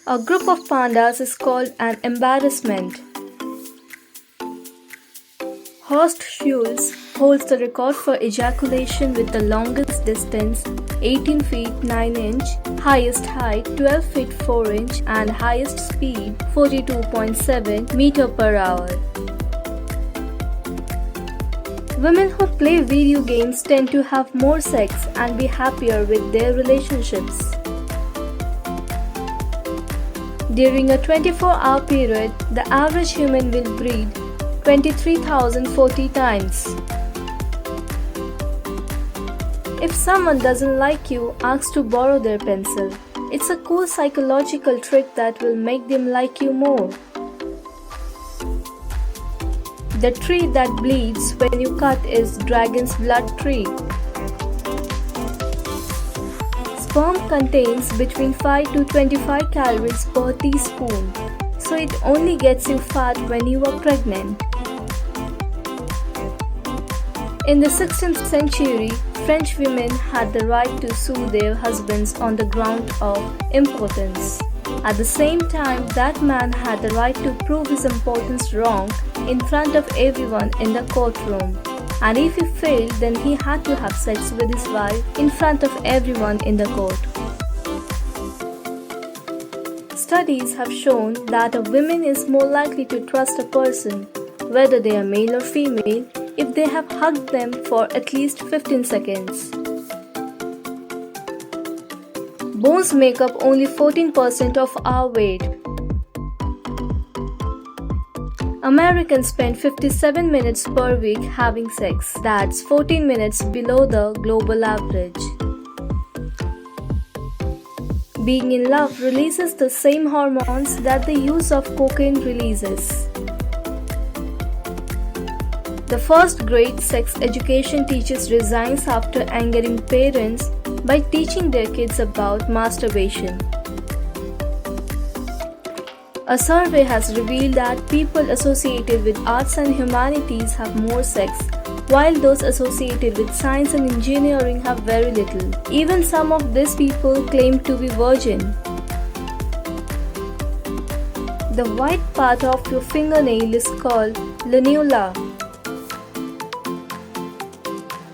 A group of pandas is called an embarrassment. Horst Schulze holds the record for ejaculation with the longest distance 18 feet 9 inch, highest height 12 feet 4 inch and highest speed 42.7 meter per hour. Women who play video games tend to have more sex and be happier with their relationships. During a 24-hour period, the average human will breed 23,040 times. If someone doesn't like you, ask to borrow their pencil. It's a cool psychological trick that will make them like you more. The tree that bleeds when you cut is dragon's blood tree. Sperm contains between 5 to 25 calories per teaspoon, so it only gets you fat when you are pregnant. In the 16th century, French women had the right to sue their husbands on the ground of impotence. At the same time, that man had the right to prove his impotence wrong in front of everyone in the courtroom. And if he failed, then he had to have sex with his wife in front of everyone in the court. Studies have shown that a woman is more likely to trust a person, whether they are male or female, if they have hugged them for at least 15 seconds. Bones make up only 14% of our weight. Americans spend 57 minutes per week having sex. That's 14 minutes below the global average. Being in love releases the same hormones that the use of cocaine releases. The first grade sex education teaches resigns after angering parents by teaching their kids about masturbation. A survey has revealed that people associated with arts and humanities have more sex, while those associated with science and engineering have very little. Even some of these people claim to be virgin. The white part of your fingernail is called lunula.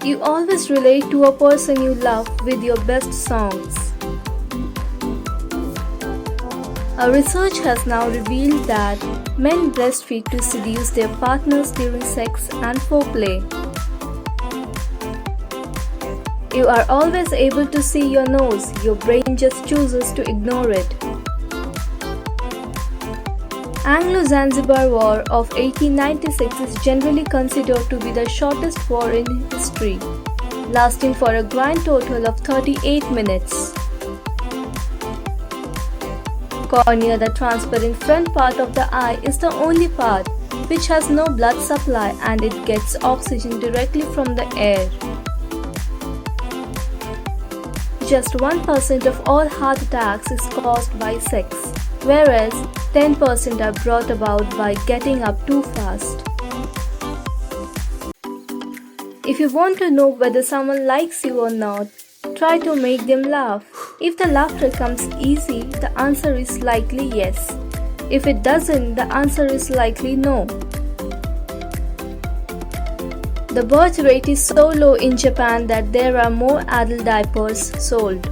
You always relate to a person you love with your best songs. A research has now revealed that men breastfeed to seduce their partners during sex and foreplay. You are always able to see your nose, your brain just chooses to ignore it. Anglo-Zanzibar War of 1896 is generally considered to be the shortest war in history, lasting for a grand total of 38 minutes. Cornea, the transparent front part of the eye, is the only part which has no blood supply and it gets oxygen directly from the air. Just 1% of all heart attacks is caused by sex, whereas 10% are brought about by getting up too fast. If you want to know whether someone likes you or not, try to make them laugh. If the laughter comes easy, the answer is likely yes. If it doesn't, the answer is likely no. The birth rate is so low in Japan that there are more adult diapers sold.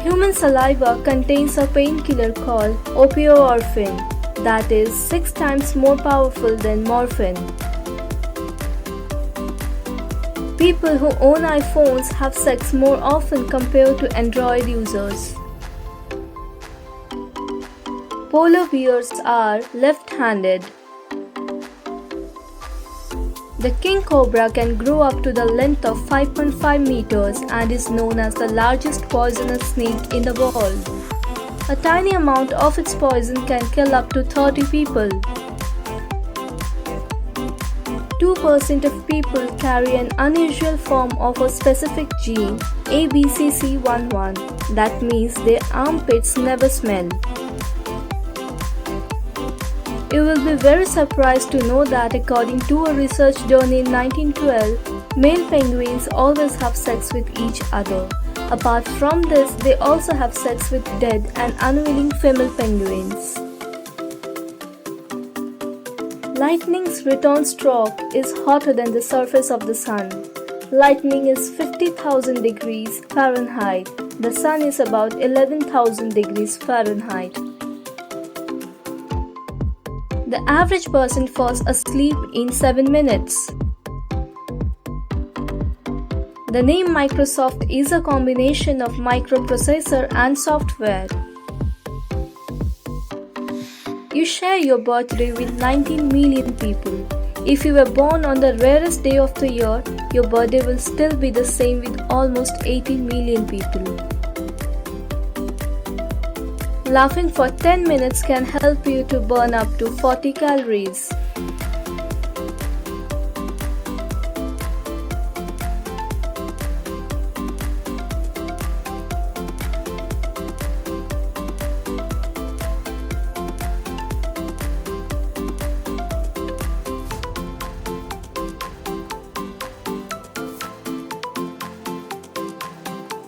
Human saliva contains a painkiller called opioorphin that is 6 times more powerful than morphine. People who own iPhones have sex more often compared to Android users. Polar bears are left-handed. The king cobra can grow up to the length of 5.5 meters and is known as the largest poisonous snake in the world. A tiny amount of its poison can kill up to 30 people. 2% of people carry an unusual form of a specific gene, ABCC11, that means their armpits never smell. You will be very surprised to know that according to a research done in 1912, male penguins always have sex with each other. Apart from this, they also have sex with dead and unwilling female penguins. Lightning's return stroke is hotter than the surface of the sun. Lightning is 50,000 degrees Fahrenheit. The sun is about 11,000 degrees Fahrenheit. The average person falls asleep in 7 minutes. The name Microsoft is a combination of microprocessor and software. You share your birthday with 19 million people. If you were born on the rarest day of the year, your birthday will still be the same with almost 18 million people. Laughing for 10 minutes can help you to burn up to 40 calories.